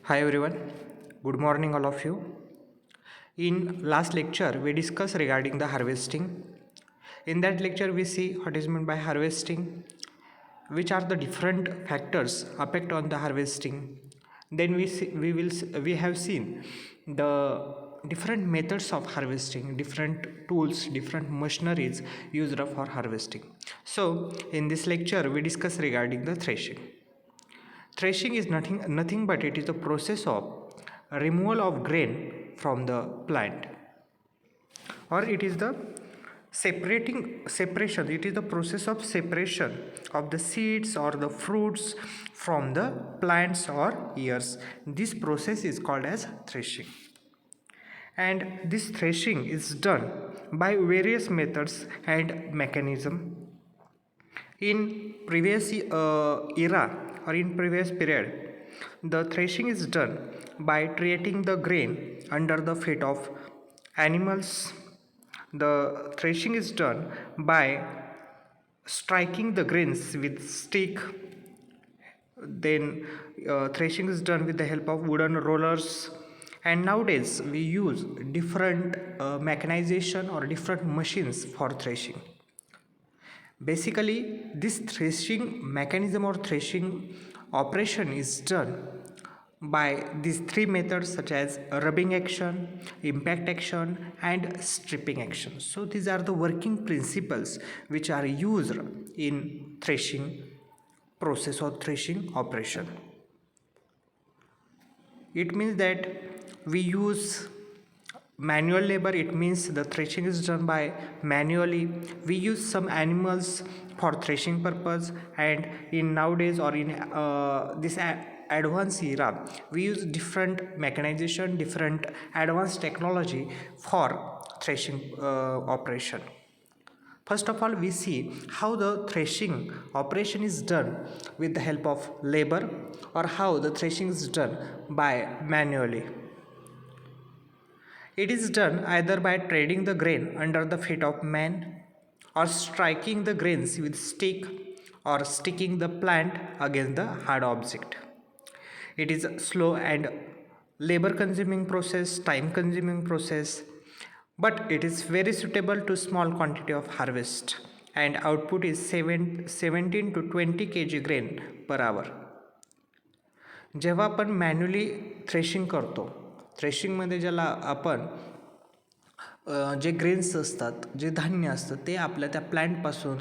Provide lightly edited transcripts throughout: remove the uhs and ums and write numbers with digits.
Hi everyone, good morning all of you. In last lecture we discussed regarding the harvesting. In that lecture we see what is meant by harvesting, which are the different factors affect on the harvesting. Then we have seen the different methods of harvesting, different tools, different machineries used for harvesting. So in this lecture we discuss regarding the threshing. Threshing is nothing but it is the process of removal of grain from the plant, or it is the separation. It is the process of separation of the seeds or the fruits from the plants or ears. This process is called as threshing, and this threshing is done by various methods and mechanism. In previous era or in previous period, the threshing is done by treating the grain under the feet of animals. The threshing is done by striking the grains with stick. Then threshing is done with the help of wooden rollers. And nowadays we use different mechanization or different machines for threshing. Basically, this threshing mechanism or threshing operation is done by these three methods, such as rubbing action, impact action, and stripping action. So these are the working principles which are used in threshing process or threshing operation. It means that we use manual labor. It means the threshing is done by manually. We use some animals for threshing purpose, and in nowadays or in this advanced era we use different mechanization, different advanced technology for threshing operation. First of all, we see how the threshing operation is done with the help of labor, or how the threshing is done by manually. It is done either by treading the grain under the feet of man, or striking the grains with stick, or sticking the plant against the hard object. It is a slow and labor consuming process, time consuming process, but it is very suitable to small quantity of harvest, and output is 17 to 20 kg grain per hour. जेव्हा आपण manually threshing करतो, थ्रेशिंगमध्ये ज्याला आपण जे grains असतात, जे धान्य असतं ते आपल्या त्या प्लॅन्टपासून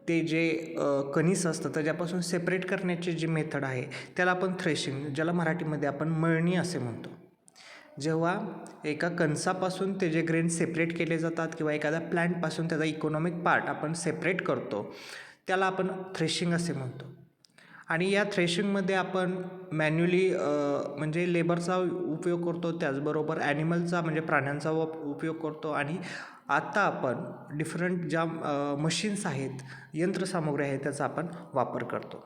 ते जे कणीस असतं त्याच्यापासून सेपरेट करण्याची जी मेथड आहे त्याला आपण थ्रेशिंग, ज्याला मराठीमध्ये आपण मळणी असे म्हणतो. जेव्हा एका कणसापासून ते जे ग्रेन सेपरेट केले जातात किंवा एखाद्या प्लॅन्टपासून त्याचा इकॉनॉमिक पार्ट आपण सेपरेट करतो त्याला आपण थ्रेशिंग असे म्हणतो. आणि या थ्रेशिंगमध्ये आपण मॅन्युअली म्हणजे लेबरचा उपयोग करतो, त्याचबरोबर ॲनिमलचा म्हणजे प्राण्यांचा उपयोग करतो, आणि आता आपण डिफरंट ज्या मशीन्स आहेत, यंत्रसामुग्री आहे त्याचा आपण वापर करतो.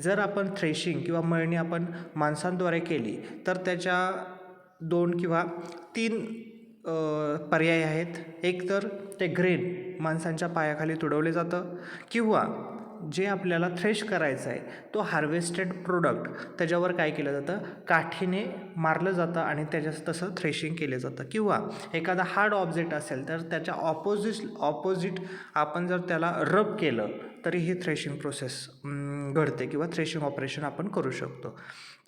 जर आपण थ्रेशिंग किंवा मळणी आपण माणसांद्वारे केली तर त्याच्या 2 किंवा 3 पर्याय आहेत. एक तर ते ग्रेन माणसांच्या पायाखाली तुडवले जातं, किंवा जे आपल्याला थ्रेश करायचं आहे तो हार्वेस्टेड प्रोडक्ट त्याच्यावर काय केलं जातं, काठीने मारलं जातं आणि त्याच्या तसं थ्रेशिंग केलं जातं. किंवा एखादा हार्ड ऑब्जेक्ट असेल तर त्याच्या ऑपोजिट आपण जर त्याला रब केलं तरी ही थ्रेशिंग प्रोसेस घडते किंवा थ्रेशिंग ऑपरेशन आपण करू शकतो.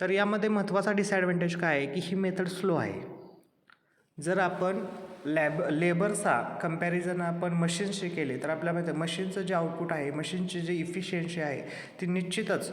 तर यामध्ये महत्त्वाचा डिसॲडव्हान्टेज काय आहे की ही मेथड स्लो आहे. जर आपण लेबरचा कंपॅरिझन आपण मशीनशी केले तर आपल्याला माहिती आहे मशीनचं जे आउटपुट आहे, मशीनची जी इफिशियन्सी आहे ती निश्चितच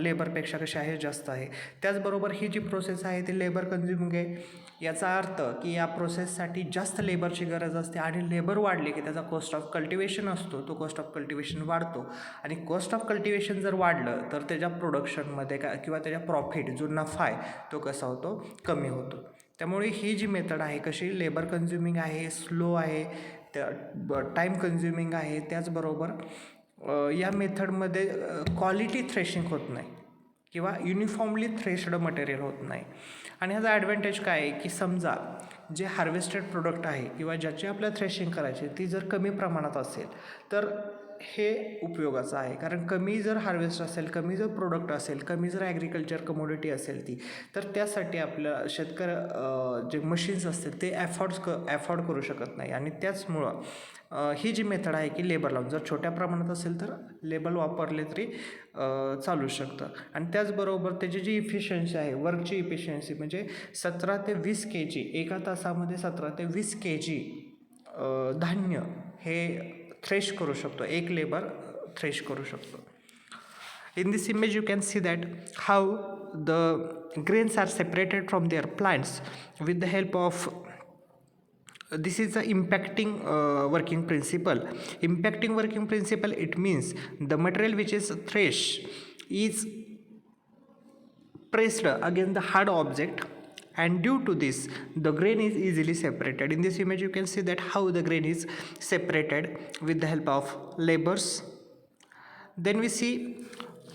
लेबरपेक्षा कशी आहे, जास्त आहे. त्याचबरोबर ही जी प्रोसेस आहे ती लेबर कन्झ्युमिंग आहे. याचा अर्थ की या प्रोसेससाठी जास्त लेबरची गरज असते, आणि लेबर वाढले की त्याचा कॉस्ट ऑफ कल्टिवेशन असतो, तो कॉस्ट ऑफ कल्टिवेशन वाढतो, आणि कॉस्ट ऑफ कल्टिवेशन जर वाढलं तर त्याच्या प्रोडक्शनमध्ये किंवा त्याच्या प्रॉफिट जो नफा आहे तो कसा होतो, कमी होतो. त्यामुळे ही जी मेथड आहे कशी लेबर कन्झ्युमिंग आहे, स्लो आहे, त्या टाईम कन्झ्युमिंग आहे. त्याचबरोबर या मेथडमध्ये क्वालिटी थ्रेशिंग होत नाही किंवा युनिफॉर्मली थ्रेशड मटेरियल होत नाही. आणि ह्याचा ॲडव्हान्टेज काय आहे की समजा जे हार्वेस्टेड प्रोडक्ट आहे किंवा ज्याची आपल्याला थ्रेशिंग करायची ती जर कमी प्रमाणात असेल तर हे उपयोगाचं आहे, कारण कमी जर हार्वेस्ट असेल, कमी जर प्रोडक्ट असेल, कमी जर ॲग्रिकल्चर कमोडिटी असेल ती, तर त्यासाठी आपलं जे मशीन्स असतील ते ॲफोर्ड करू शकत नाही. आणि त्याचमुळं ही जी मेथड आहे की लेबर लावून, जर छोट्या प्रमाणात असेल तर लेबर वापरले तरी चालू शकतं. आणि त्याचबरोबर त्याची जी इफिशियन्सी आहे, वर्कची इफिशियन्सी म्हणजे 17 ते 20 kg एका तासामध्ये 17 ते 20 kg धान्य हे थ्रेश करू शकतो, एक लेबर थ्रेश करू शकतो. In this image you can see that how the grains are separated from their plants with the help of this is the impacting working principle. Impacting working principle, it means the material which is threshed is pressed against the hard object, and due to this the grain is easily separated. In this image you can see that how the grain is separated with the help of labors. Then we see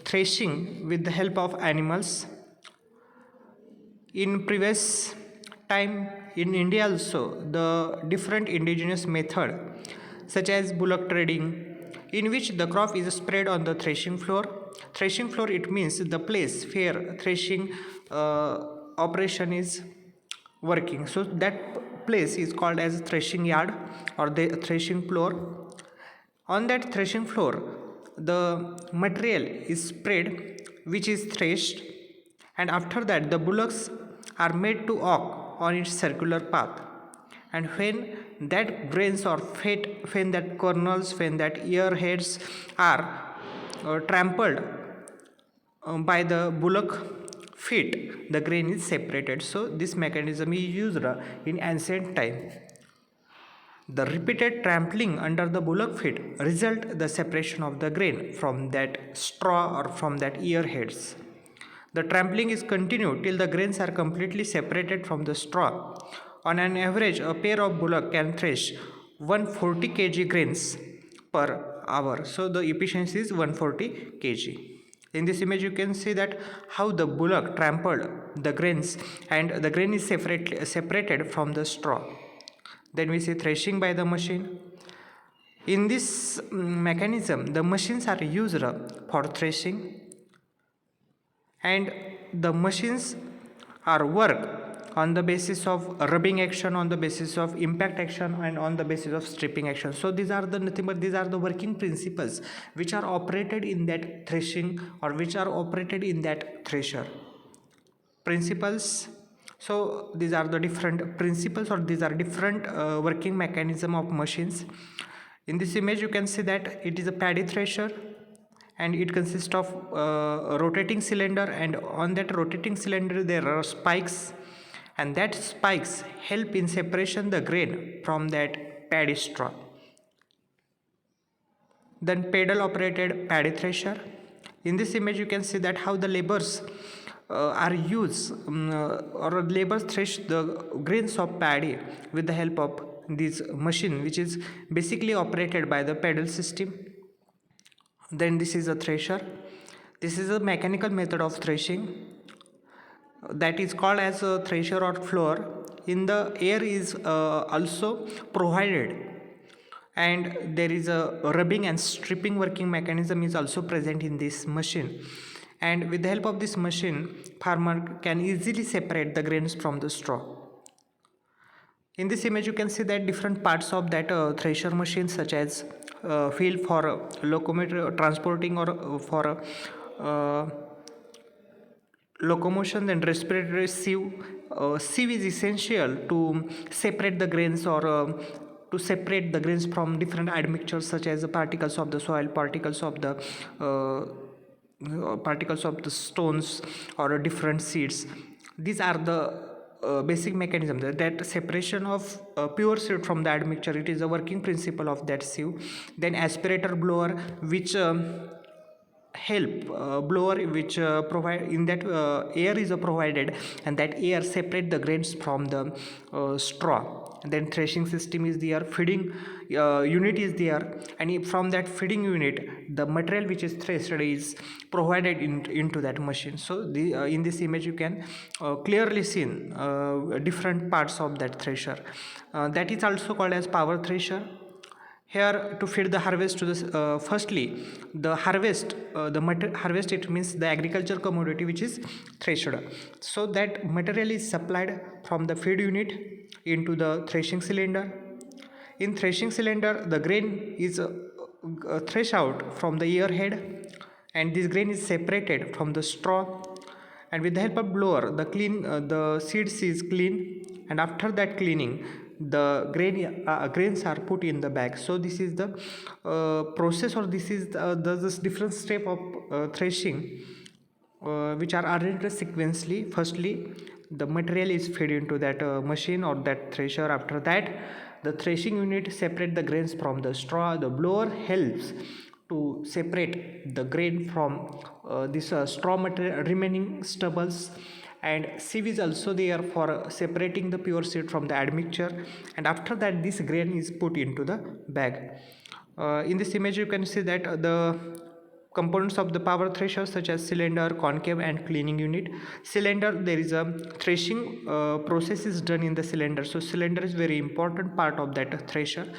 threshing with the help of animals. In previous time in India also, the different indigenous method such as bullock trading, in which the crop is spread on the threshing floor. Threshing floor, it means the place where threshing operation is working. So that place is called as threshing yard or the threshing floor. On that threshing floor, the material is spread which is threshed, and after that the bullocks are made to walk on its circular path. And when that grains or fat, when that kernels, when that ear heads are trampled by the bullock feet, the grain is separated. So this mechanism is used in ancient time. The repeated trampling under the bullock feet result the separation of the grain from that straw or from that ear heads. The trampling is continued till the grains are completely separated from the straw. On an average, a pair of bullock can thresh 140 kg grains per hour. So the efficiency is 140 kg. In this image you can see that how the bullock trampled the grains and the grain is separated from the straw. Then we see threshing by the machine. In this mechanism, the machines are used for threshing, and the machines are work on the basis of rubbing action, on the basis of impact action, and on the basis of stripping action. So these are the nothing but these are the working principles which are operated in that threshing or which are operated in that thresher. Principles. So these are the different principles or these are different working mechanism of machines. In this image you can see that it is a paddy thresher, and it consists of a rotating cylinder, and on that rotating cylinder there are spikes, and that spikes help in separation the grain from that paddy straw. Then pedal operated paddy thresher. In this image you can see that how the labors are used or labors thresh the grains of paddy with the help of this machine, which is basically operated by the pedal system. Then this is a thresher. This is a mechanical method of threshing that is called as a thresher or floor. In the air is also provided, and there is a rubbing and stripping working mechanism is also present in this machine, and with the help of this machine farmer can easily separate the grains from the straw. In this image you can see that different parts of that thresher machine, such as wheel for locomotive transporting or for locomotion, and respiratory sieve. Sieve is essential to separate the grains or to separate the grains from different admixtures such as the particles of the soil, particles of the stones or different seeds. These are the basic mechanism that separation of pure seed from the admixture. It is a working principle of that sieve. Then aspirator blower, which blower which provide in that air is provided, and that air separate the grains from the straw. Then threshing system is there, feeding unit is there, and from that feeding unit the material which is threshed is provided into that machine. So in this image you can clearly see different parts of that thresher. That is also called as power thresher. Here to feed the harvest to the firstly the harvest harvest, it means the agriculture commodity which is threshed. So that material is supplied from the feed unit into the threshing cylinder. In threshing cylinder, the grain is threshed out from the ear head, and this grain is separated from the straw, and with the help of blower the seeds is clean, and after that cleaning the grains are put in the bag. So this is the process, or this is this different step of threshing which are arranged sequentially. Firstly the material is fed into that machine or that thresher. After that the threshing unit separate the grains from the straw. The blower helps to separate the grain from this straw material remaining stubbles, and sieve is also there for separating the pure seed from the admixture, and after that this grain is put into the bag. In this image you can see that the components of the power thresher such as cylinder, concave and cleaning unit. Cylinder, there is a threshing process is done in the cylinder, so cylinder is very important part of that thresher.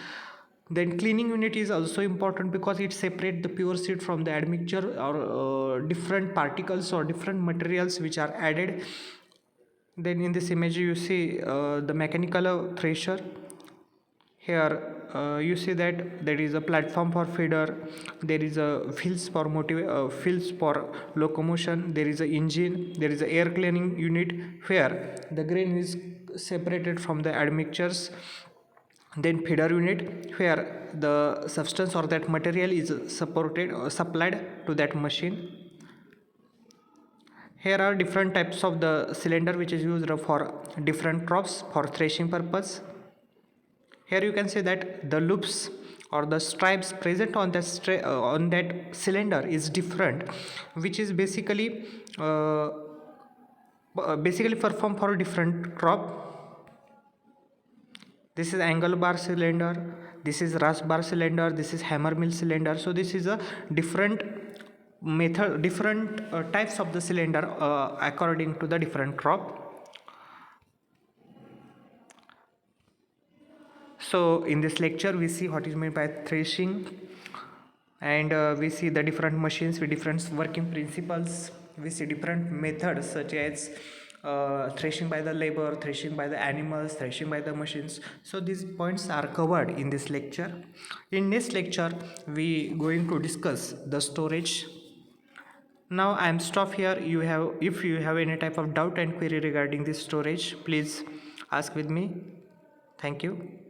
Then cleaning unit is also important because it separates the pure seed from the admixture or different particles or different materials which are added. Then in this image you see the mechanical thresher. Here you see that there is a platform for feeder, there is a wheels for locomotion, there is a engine, there is a air cleaning unit where the grain is separated from the admixtures. Then feeder unit where the substance or that material is supplied to that machine. Here are different types of the cylinder which is used for different crops for threshing purpose. Here you can see that the loops or the stripes present on that cylinder is different, which is basically performed for different crop. This is angle bar cylinder, this is rust bar cylinder, this is hammer mill cylinder. So this is a different method, different types of the cylinder according to the different crop. So in this lecture we see what is meant by threshing, and we see the different machines with different working principles. We see different methods such as threshing by the labor, threshing by the animals, threshing by the machines. So these points are covered in this lecture. In next lecture we going to discuss the storage. Now I am stop here. If you have any type of doubt and query regarding this storage, please ask with me. Thank you.